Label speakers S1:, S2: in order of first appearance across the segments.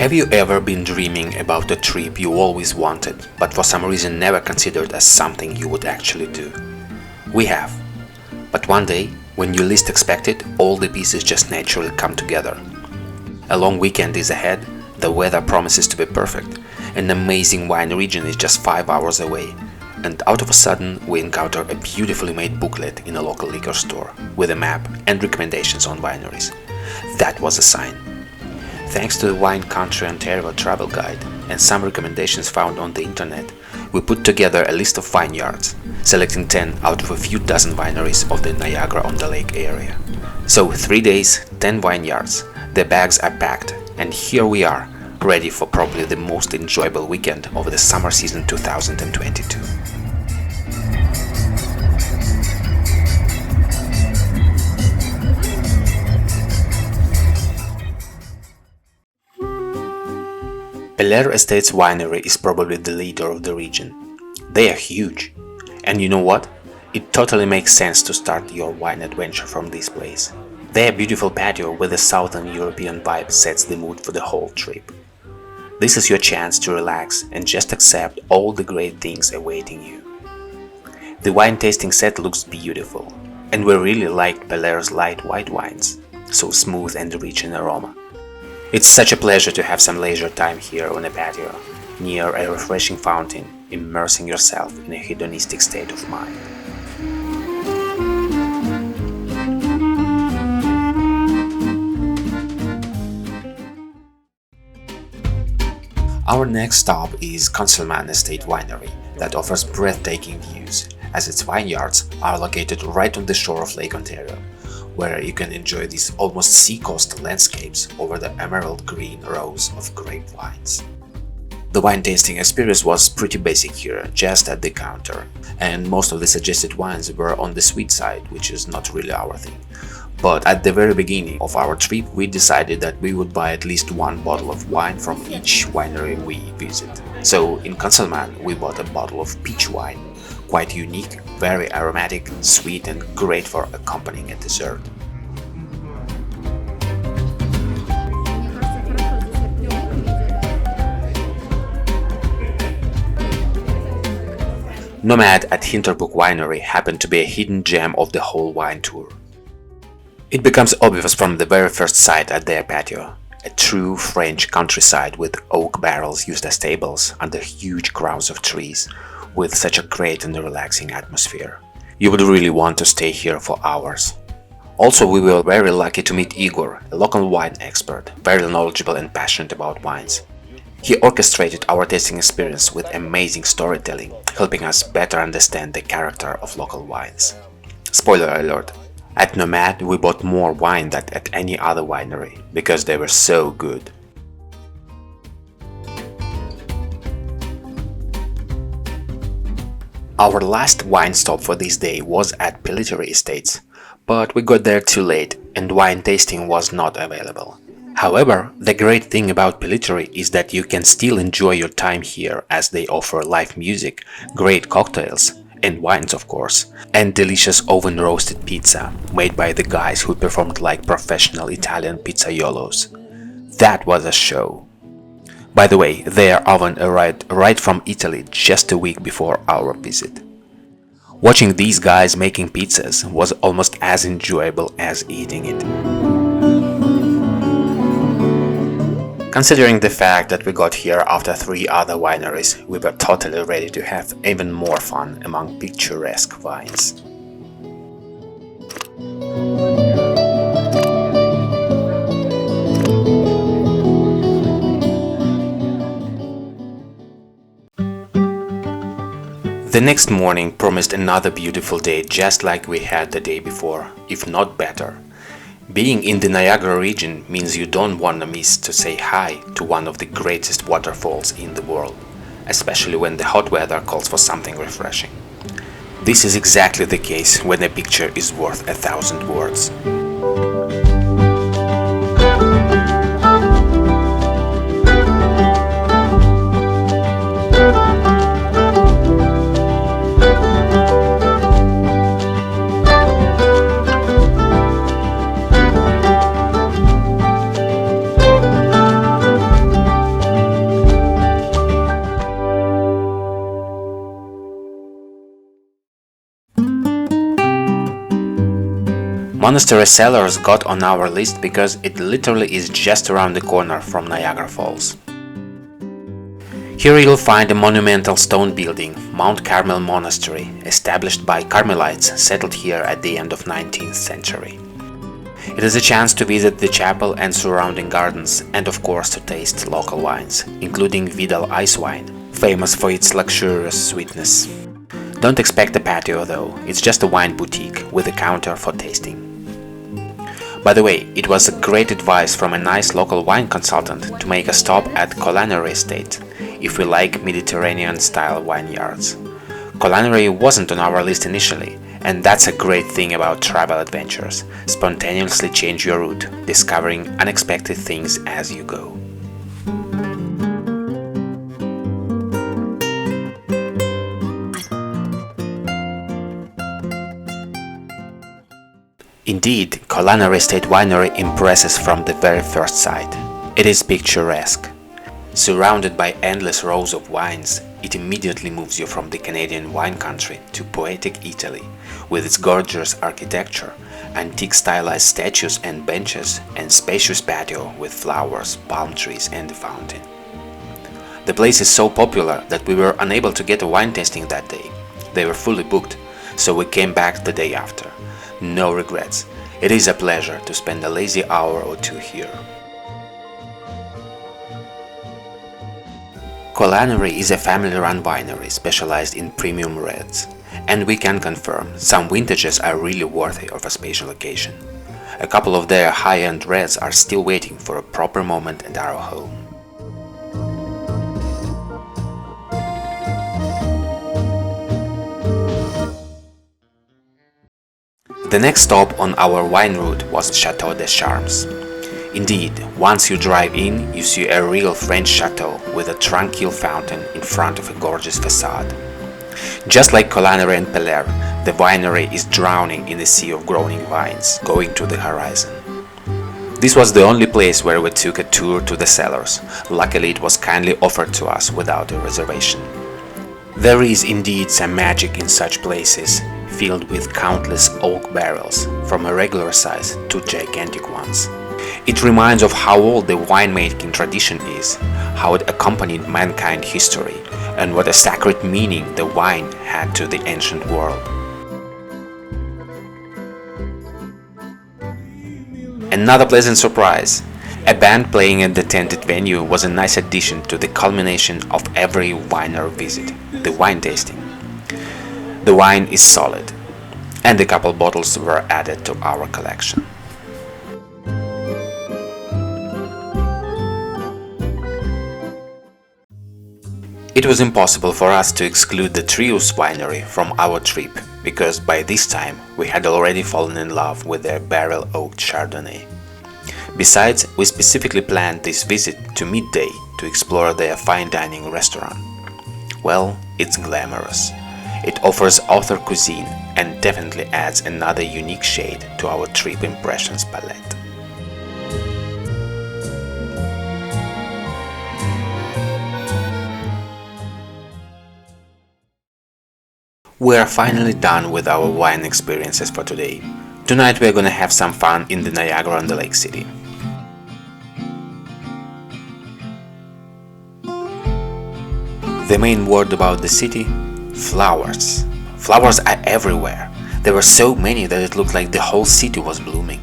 S1: Have you ever been dreaming about a trip you always wanted, but for some reason never considered as something you would actually do? We have. But one day, when you least expect it, all the pieces just naturally come together. A long weekend is ahead, the weather promises to be perfect, an amazing wine region is just 5 hours away, and out of a sudden we encounter a beautifully made booklet in a local liquor store with a map and recommendations on wineries. That was a sign. Thanks to the Wine Country Ontario travel guide and some recommendations found on the internet, we put together a list of vineyards, selecting 10 out of a few dozen wineries of the Niagara-on-the-Lake area. So 3 days, 10 vineyards, the bags are packed, and here we are, ready for probably the most enjoyable weekend of the summer season 2022. Belair Estates Winery is probably the leader of the region. They are huge. And you know what? It totally makes sense to start your wine adventure from this place. Their beautiful patio with a Southern European vibe sets the mood for the whole trip. This is your chance to relax and just accept all the great things awaiting you. The wine tasting set looks beautiful, and we really liked Belair's light white wines, so smooth and rich in aroma. It's such a pleasure to have some leisure time here on a patio, near a refreshing fountain, immersing yourself in a hedonistic state of mind. Our next stop is Conselman Estate Winery, that offers breathtaking views, as its vineyards are located right on the shore of Lake Ontario, where you can enjoy these almost seacoast landscapes over the emerald green rows of grape vines. The wine tasting experience was pretty basic here, just at the counter, and most of the suggested wines were on the sweet side, which is not really our thing. But at the very beginning of our trip, we decided that we would buy at least one bottle of wine from each winery we visit. So in Conselman, we bought a bottle of peach wine, quite unique, very aromatic, sweet and great for accompanying a dessert. Nomad at Hinterbook Winery happened to be a hidden gem of the whole wine tour. It becomes obvious from the very first sight at their patio, a true French countryside with oak barrels used as tables under huge crowns of trees, with such a great and relaxing atmosphere. You would really want to stay here for hours. Also, we were very lucky to meet Igor, a local wine expert, very knowledgeable and passionate about wines. He orchestrated our tasting experience with amazing storytelling, helping us better understand the character of local wines. Spoiler alert, at Nomad we bought more wine than at any other winery, because they were so good. Our last wine stop for this day was at Pelletieri Estates, but we got there too late and wine tasting was not available. However, the great thing about Pelletieri is that you can still enjoy your time here, as they offer live music, great cocktails, and wines of course, and delicious oven-roasted pizza made by the guys who performed like professional Italian pizzaiolos. That was a show. By the way, their oven arrived right from Italy just a week before our visit. Watching these guys making pizzas was almost as enjoyable as eating it. Considering the fact that we got here after 3 other wineries, we were totally ready to have even more fun among picturesque vines. The next morning promised another beautiful day, just like we had the day before, if not better. Being in the Niagara region means you don't want to miss to say hi to one of the greatest waterfalls in the world, especially when the hot weather calls for something refreshing. This is exactly the case when a picture is worth 1,000 words. Monastery Cellars got on our list because it literally is just around the corner from Niagara Falls. Here you'll find a monumental stone building, Mount Carmel Monastery, established by Carmelites settled here at the end of 19th century. It is a chance to visit the chapel and surrounding gardens, and of course to taste local wines, including Vidal Ice Wine, famous for its luxurious sweetness. Don't expect a patio though, it's just a wine boutique with a counter for tasting. By the way, it was a great advice from a nice local wine consultant to make a stop at Colanary Estate if we like Mediterranean-style vineyards. Colanary wasn't on our list initially, and that's a great thing about travel adventures. Spontaneously change your route, discovering unexpected things as you go. Indeed, Colanary Estate Winery impresses from the very first sight. It is picturesque. Surrounded by endless rows of wines, it immediately moves you from the Canadian wine country to poetic Italy, with its gorgeous architecture, antique stylized statues and benches, and spacious patio with flowers, palm trees and a fountain. The place is so popular that we were unable to get a wine tasting that day. They were fully booked, so we came back the day after. No regrets. It is a pleasure to spend a lazy hour or two here. Colanary is a family-run winery specialized in premium reds, and we can confirm some vintages are really worthy of a special occasion. A couple of their high-end reds are still waiting for a proper moment at our home. The next stop on our wine route was Chateau des Charmes. Indeed, once you drive in, you see a real French chateau with a tranquil fountain in front of a gorgeous facade. Just like Colanary and Pellaire, the winery is drowning in a sea of growing vines, going to the horizon. This was the only place where we took a tour to the cellars. Luckily, it was kindly offered to us without a reservation. There is indeed some magic in such places, filled with countless oak barrels, from a regular size to gigantic ones. It reminds of how old the winemaking tradition is, how it accompanied mankind history, and what a sacred meaning the wine had to the ancient world. Another pleasant surprise. A band playing at the tented venue was a nice addition to the culmination of every winery visit, the wine tasting. The wine is solid, and a couple bottles were added to our collection. It was impossible for us to exclude the Trius winery from our trip, because by this time we had already fallen in love with their barrel-oaked Chardonnay. Besides, we specifically planned this visit to midday to explore their fine dining restaurant. Well, it's glamorous. It offers author cuisine and definitely adds another unique shade to our trip impressions palette. We are finally done with our wine experiences for today. Tonight we are gonna have some fun in the Niagara-on-the-Lake city. The main word about the city? Flowers. Flowers are everywhere. There were so many that it looked like the whole city was blooming.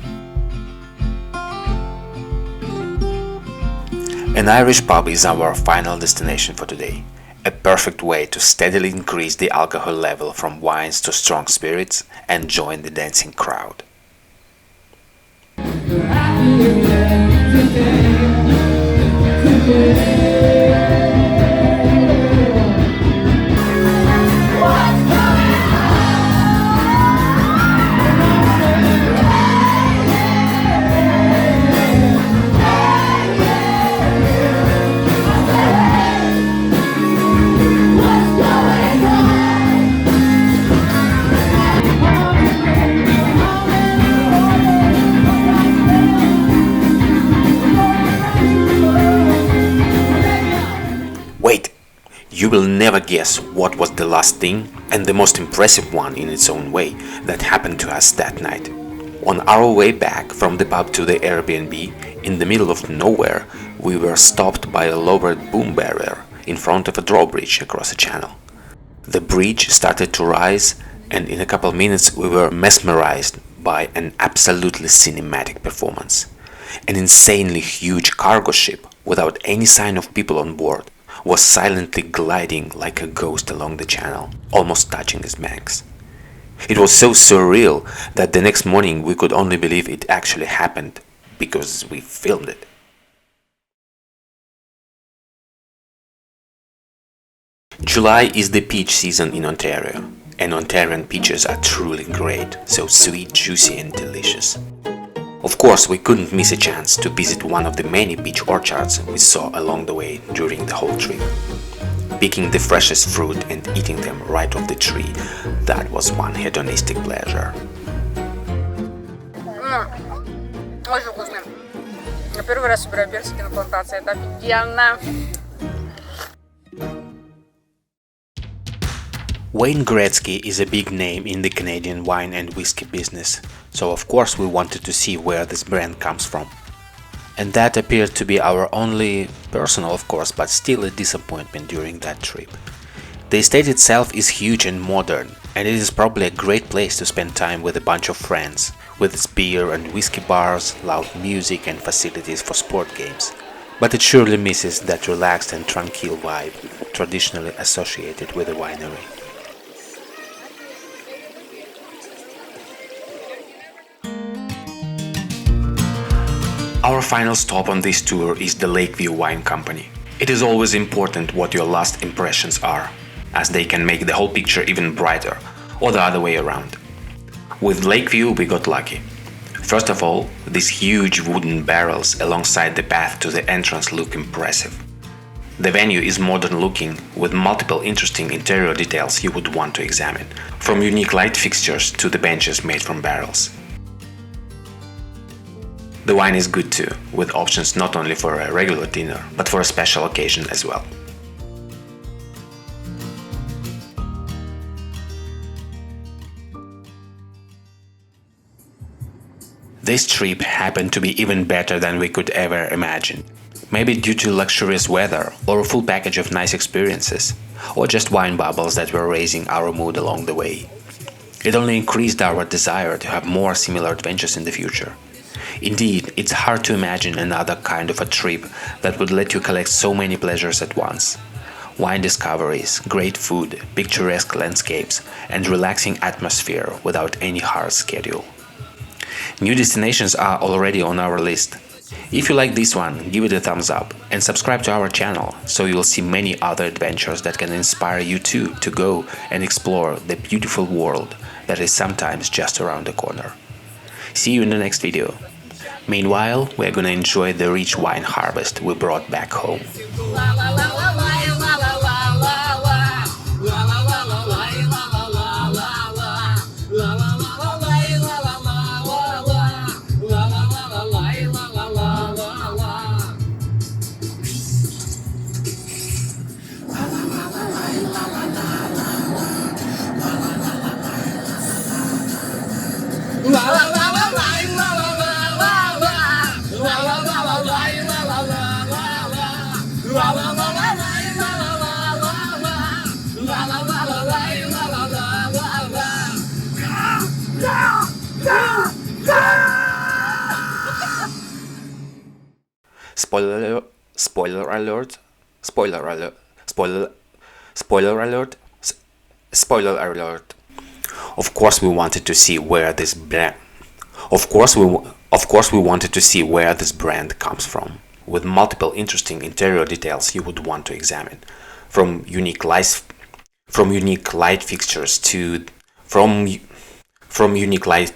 S1: An Irish pub is our final destination for today. A perfect way to steadily increase the alcohol level from wines to strong spirits and join the dancing crowd. You will never guess what was the last thing, and the most impressive one in its own way, that happened to us that night. On our way back from the pub to the Airbnb, in the middle of nowhere, we were stopped by a lowered boom barrier in front of a drawbridge across a channel. The bridge started to rise, and in a couple minutes we were mesmerized by an absolutely cinematic performance. An insanely huge cargo ship, without any sign of people on board, was silently gliding like a ghost along the channel, almost touching its banks. It was so surreal that the next morning we could only believe it actually happened, because we filmed it. July is the peach season in Ontario, and Ontarian peaches are truly great, so sweet, juicy and delicious. Of course, we couldn't miss a chance to visit one of the many peach orchards we saw along the way during the whole trip. Picking the freshest fruit and eating them right off the tree, that was one hedonistic pleasure.
S2: Очень вкусно. Я первый раз собираю персики на плантации, это офигенно.
S1: Wayne Gretzky is a big name in the Canadian wine and whiskey business, so of course we wanted to see where this brand comes from. And that appeared to be our only personal, of course, but still a disappointment during that trip. The estate itself is huge and modern, and it is probably a great place to spend time with a bunch of friends, with its beer and whiskey bars, loud music and facilities for sport games. But it surely misses that relaxed and tranquil vibe traditionally associated with a winery. Our final stop on this tour is the Lakeview Wine Company. It is always important what your last impressions are, as they can make the whole picture even brighter, or the other way around. With Lakeview we got lucky. First of all, these huge wooden barrels alongside the path to the entrance look impressive. The venue is modern looking, with multiple interesting interior details you would want to examine, from unique light fixtures to the benches made from barrels. The wine is good too, with options not only for a regular dinner, but for a special occasion as well. This trip happened to be even better than we could ever imagine. Maybe due to luxurious weather, or a full package of nice experiences, or just wine bubbles that were raising our mood along the way. It only increased our desire to have more similar adventures in the future. Indeed, it's hard to imagine another kind of a trip that would let you collect so many pleasures at once. Wine discoveries, great food, picturesque landscapes, and relaxing atmosphere without any hard schedule. New destinations are already on our list. If you like this one, give it a thumbs up and subscribe to our channel so you'll see many other adventures that can inspire you too to go and explore the beautiful world that is sometimes just around the corner. See you in the next video. Meanwhile, we're gonna enjoy the rich wine harvest we brought back home. Spoiler alert, spoiler alert, spoiler alert, spoiler alert. Of course we wanted to see where this brand wanted to see where this brand comes from, with multiple interesting interior details you would want to examine, from unique light fixtures to from unique light